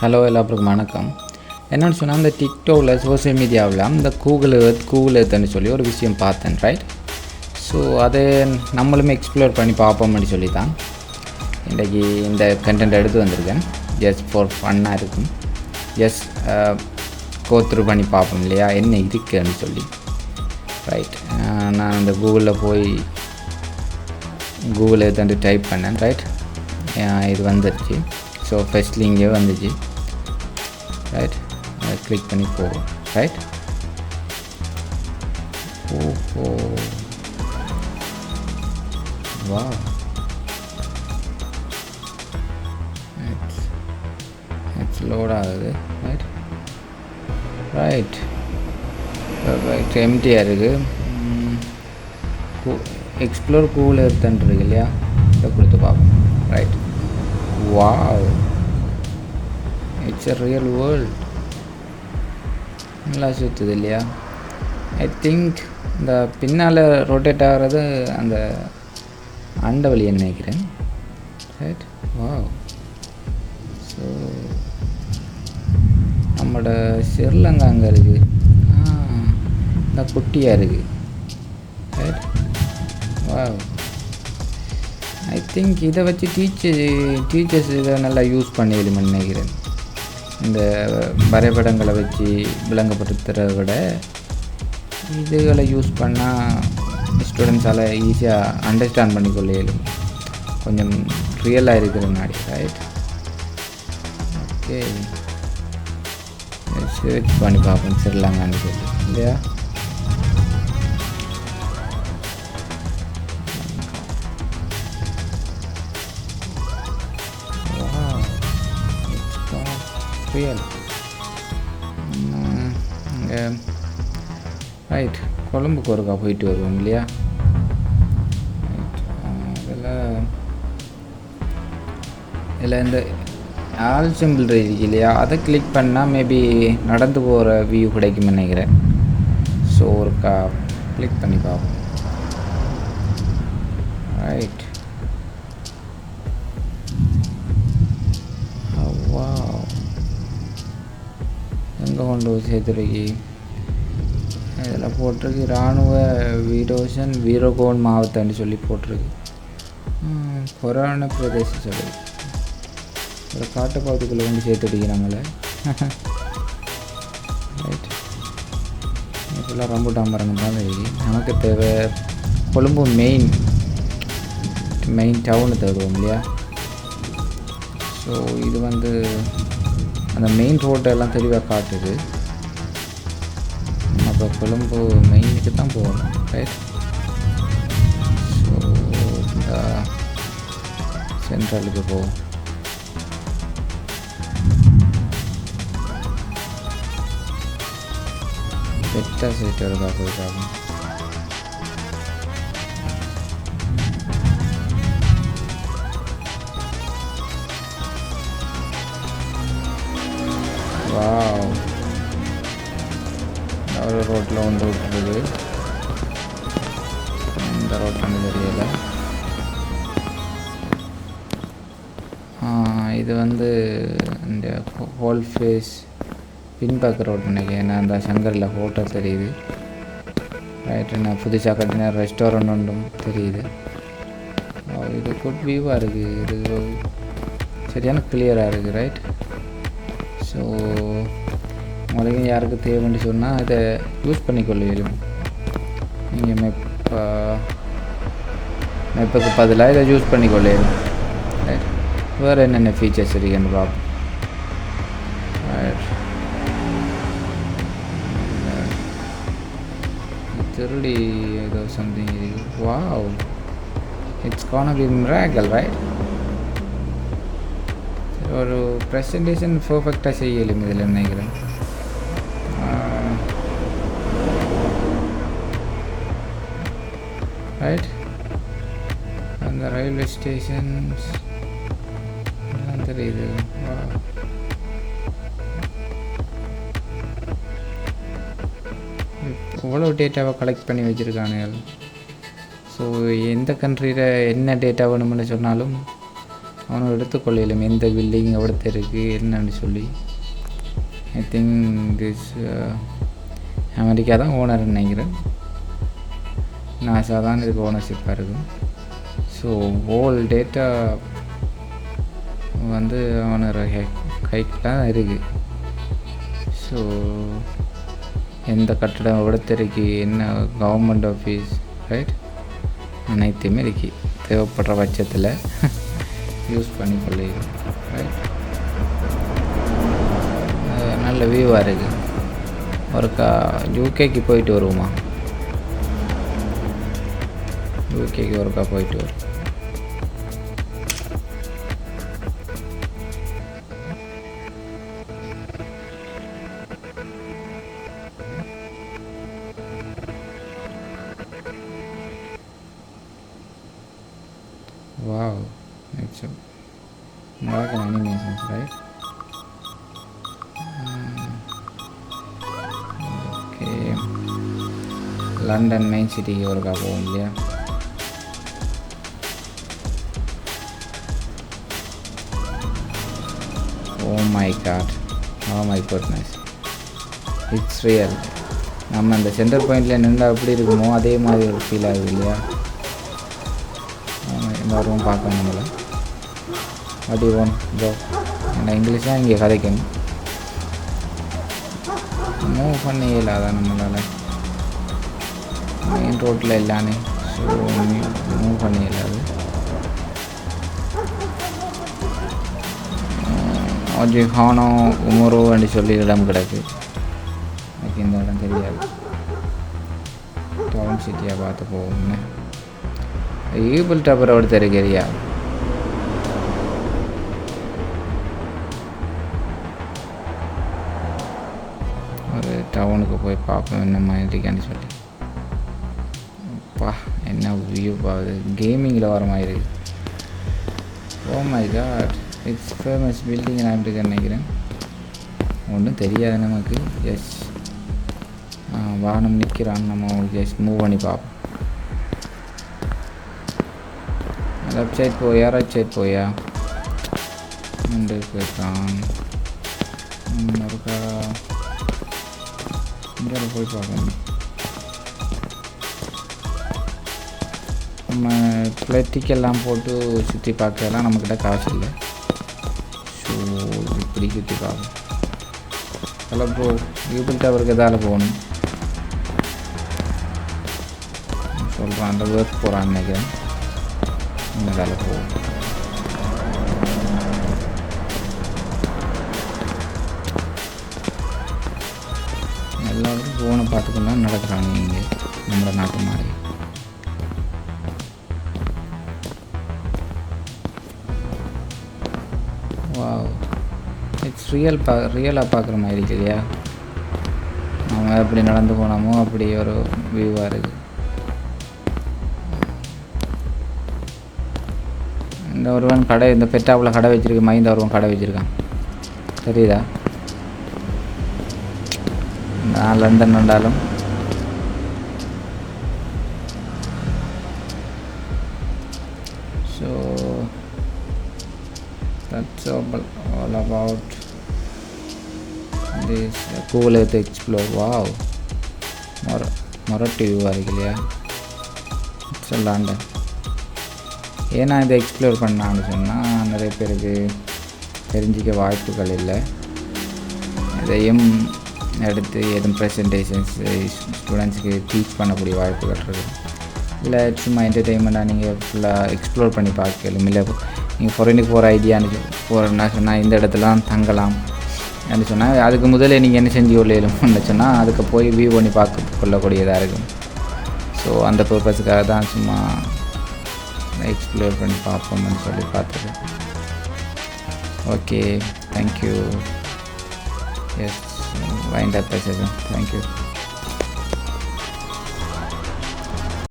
Hello எல்லாருக்கும் வணக்கம். என்னென்னு சொன்னால் இந்த டிக்டாக்ல சோஷியல் மீடியாவில் இந்த கூகுள் எர்த்துன்னு சொல்லி ஒரு விஷயம் பார்த்தேன், ரைட்? ஸோ அதை நம்மளுமே எக்ஸ்ப்ளோர் பண்ணி பார்ப்போம்னு சொல்லி தான் இன்றைக்கி இந்த கண்டென்ட் எடுத்து வந்திருக்கேன். ஜஸ்ட் ஃபார் ஃபன்னாக இருக்கும். ஜஸ்ட் கோத்ரூ பண்ணி பார்ப்போம் இல்லையா, என்ன இருக்குன்னு சொல்லி, ரைட்? நான் இந்த கூகுளில் போய் கூகுள் எர்த்து டைப் பண்ணேன், ரைட்? இது வந்துடுச்சு. ஸோ ஃபஸ்ட்லி இங்கே வந்துச்சு, ரைட்? அதை கிளிக் பண்ணி போகும், ரைட்? ஓஹோ, வா, இட்ஸ் லோட் ஆகுது, ரைட்? ரைட் ரைட் எம்டியாக இருக்குது. எக்ஸ்ப்ளோர் கூகுள் எர்த்துன்னு இருக்கு இல்லையா, இதை கொடுத்து பார்ப்போம், right? Wow, it's a real world. நல்லா சுற்றுது இல்லையா? ஐ திங்க் இந்த பின்னால் ரொட்டேட் ஆகிறது அந்த அண்டவெளி நினைக்கிறேன், ரைட்? வாவ். ஸோ நம்மளோட ஸ்ரீலங்கா அங்கே இருக்குது, இந்த குட்டியாக இருக்குது, ரைட்? வாவ். ஐ திங்க் இதை வச்சு டீச்சர்ஸ் இதை நல்லா யூஸ் பண்ணிடுமென்னு நினைக்கிறேன். இந்த வரைபடங்களை வச்சு விளங்கப்படுத்துகிறத விட இதுகளை யூஸ் பண்ணால் ஸ்டூடெண்ட்ஸால் ஈஸியாக அண்டர்ஸ்டாண்ட் பண்ணிக்கொள்ள இயலும், கொஞ்சம் ரியலாக இருக்கிற நாடி, ரைட்? ஓகே, சர்ச் பண்ணி பார்ப்போம் ஸ்ரீலங்கான்னு சொல்லி இல்லையா. இங்கே ரைட் கொழம்புக்கு ஒருக்கா போயிட்டு வருவோம் இல்லையா. இதில் இந்த ஆல் சிம்பிள் இருக்கு இல்லையா, அதை கிளிக் பண்ணால் மேபி நடந்து போகிற வியூ கிடைக்கும்னு நினைக்கிறேன். ஸோ ஒருக்கா கிளிக் பண்ணி பார்ப்போம், ரைட்? எங்கே கொண்டு போய் சேர்த்துருக்கு? இதில் போட்டிருக்கு இராணுவ வீரகோன் மாவட்டம்னு சொல்லி போட்டிருக்கு. புராண பிரதேசம் சொல்லி ஒரு காட்டுப்பாத்துக்குள்ளே கொண்டு சேர்த்துருக்கு நம்மளை, ரைட்? இப்போல்லாம் ரம்பூட்டான் மரம் தான் இருக்கு. நமக்கு தேவை கொழும்பு மெயின் டவுனு தேடுவோம் இல்லையா. ஸோ இது வந்து அந்த மெயின் ரோட்டெல்லாம் தெளிவாக காட்டுது. அப்போ கொழும்பு மெயினுக்கு தான் போகணும், ரைட்? ஸோ இந்த சென்ட்ரலுக்கு போகும். பெட்டா சைட் இருக்கா போயிருக்காங்க. வாவ், ஒரு ரோட்டில் வந்து விட்டுருது. இந்த ரோட்டில் தெரியல. இது வந்து இந்த ஹோல் ஃபேஸ் பின்பக்க ரோட் நினைக்கிறேன். ஏன்னா அந்த சங்கரில் ஃபோட்டோ தெரியுது, ரைட்டு? நான் புதுசாக கட்டின ரெஸ்டாரண்ட் ஒன்றும் தெரியுது. இது குட் வியூவாக இருக்குது, இது சரியான கிளியராக இருக்குது, ரைட்? ஸோ உங்களுக்கு யாருக்கு தேவைன்னு சொன்னால் இதை யூஸ் பண்ணிக்கொள்ள இயலும். நீங்கள் மெப்புக்கு பதிலாக இதை யூஸ் பண்ணிக்கொள்ள இயலும், ரைட்? வேறு என்னென்ன ஃபீச்சர்ஸ் இருக்குன்னு பார்ப்போம், ரைட்? திருடி ஏதோ சம்திங் இருக்குது. வாவ், இட்ஸ் கான பி மிராக்கிள், ரைட்? ஒரு ப்ரெசன்டேஷன் பர்ஃபெக்டாக செய்யலும் இதில் நினைக்கிறேன். ரைட், அந்த ரயில்வே ஸ்டேஷன்ஸ் எல்லாம் தெரியுது. இவ்வளோ டேட்டாவை கலெக்ட் பண்ணி வச்சுருக்கானுங்க. ஸோ எந்த கண்ட்ரியில் என்ன டேட்டா வேணும்னு சொன்னாலும் அவனை எடுத்துக்கொள்ளையிலும் எந்த பில்டிங் எவ்வளோ இருக்குது என்னன்னு சொல்லி. ஐ திங்க் திஸ் அமெரிக்கா தான் ஓனர்னு நினைக்கிறேன். நாசா தான் இதுக்கு ஓனர்ஷிப்பாக இருக்கும். ஸோ ஹோல் டேட்டா வந்து ஓனர் கைக்கு தான் இருக்குது. ஸோ எந்த கட்டடம் எவ்வளோத்திற்கு என்ன கவர்மெண்ட் ஆஃபீஸ் ரைட் அனைத்துமே இருக்கு. தேவைப்படுற பட்சத்தில் யூஸ் பண்ணி கொள்ளையும் ரைட். நல்ல வியூவாக இருக்குது. ஒருக்கா யூகேக்கு போயிட்டு வருவோமா? யூகேக்கு ஒருக்கா போயிட்டு வரும். Wow, it's a Moroccan animations, right? Okay, London main city की ओर का बोल लिया. Oh my god, oh my goodness, it's real. நம்ம அந்த சென்டர் பாயிண்டில் நின்று எப்படி இருக்குமோ அதே மாதிரி ஒரு ஃபீல் ஆகுது இல்லையா? இந்த ரூம் பார்க்கணும் நம்மளை. What you want bro? என்ன இங்கிலீஷ் தான் இங்கே கதைக்கணும். மூவ் பண்ண இயலாதா நம்மளால்? மெயின் ரோட்டில் இல்லானே. ஸோ மூவ் பண்ண இயலாது. ஜிஹானோ உமரோன்னு சொல்லி இடம் கிடக்கு. எனக்கு இந்த இடம் தெரியாது. டவுன் சிட்டியாக பார்த்து போகணும்னு. ஈபிள் டவர் ஒருத்தர் இருக்கிறியா? ஒரு டவுனுக்கு போய் பார்ப்போம் என்ன மாதிரி இருக்கான்னு சொல்லி. அப்பா என்ன வியூ பாகுது. கேமிங்கில் வர மாதிரி இருக்குது. Oh my god, it's famous building நான் நினைக்கிறேன். ஒன்றும் தெரியாது நமக்கு. எஸ் வாகனம் நிற்கிறான். நம்ம ஜஸ்ட் மூவ் பண்ணி பார்ப்போம். லெஃப்ட் சைட் போயா ரைட் சைட் போயா? போயிருக்கான். ஒருக்கா இங்கே போய் பார்க்கணும். நம்ம பிளட்டிக்கெல்லாம் போட்டு சுற்றி பார்க்கலாம். நம்மக்கிட்ட காசு இல்லை. ஸோ இப்படி சுற்றி பார்க்கணும். ஹலோ ப்ரோ, ஈபிள் டவருக்கு எதால் போகணும் சொல்கிறான். அந்த ஒர்க் போகிறான்னு நினைக்கிறேன். இதால் போகும். எல்லோரும் ஃபோனை பார்த்துக்கலாம் நடக்கிறாங்க இங்கே நம்மளோட நாட்டு மாதிரி. வாவ், இட்ஸ் ரியலாக பார்க்குற மாதிரி இருக்கு இல்லையா? நம்ம எப்படி நடந்து போனோமோ அப்படி ஒரு வியூவாக இருக்குது. இந்த ஒருவன் கடை, இந்த பெட்டாப்பில் கடை வச்சுருக்கு. மைந்த ஒருவன் கடை வச்சுருக்கான். தெரியுதா? நான் லண்டன் வந்தாலும் so that's all about this உலகத்தை எக்ஸ்ப்ளோர். வாவ், மொரட்டி வியூவாக இருக்கு இல்லையா? It's London. ஏன்னா இதை எக்ஸ்ப்ளோர் பண்ணான்னு சொன்னால் நிறைய பேருக்கு தெரிஞ்சிக்க வாய்ப்புகள் இல்லை. இதையும் எடுத்து எதுவும் ப்ரெசன்டேஷன்ஸ் ஸ்டூடெண்ட்ஸுக்கு டீச் பண்ணக்கூடிய வாய்ப்புகள் இருக்குது. இல்லை சும்மா என்டர்டெயின்மெண்ட்டாக நீங்கள் ஃபுல்லாக எக்ஸ்ப்ளோர் பண்ணி பார்க்கலாம். இல்லை நீங்கள் ஃபாரினுக்கு போகிற ஐடியான்னு போகிறேன்னா சொன்னால் இந்த இடத்துலாம் தங்கலாம் அப்படின்னு சொன்னால் அதுக்கு முதலே நீங்கள் என்ன செஞ்சு கொள்ளையிலும்னு சொன்னால் அதுக்கு போய் வியூ பண்ணி பார்க்க கொள்ளக்கூடியதாக இருக்கும். ஸோ அந்த பர்பஸுக்காக தான் சும்மா எக்ஸ்ப்ளோர் பண்ணி பார்ப்போம்னு சொல்லி பார்த்துருக்கேன். Okay, thank you. Yes, wind up session. Thank you.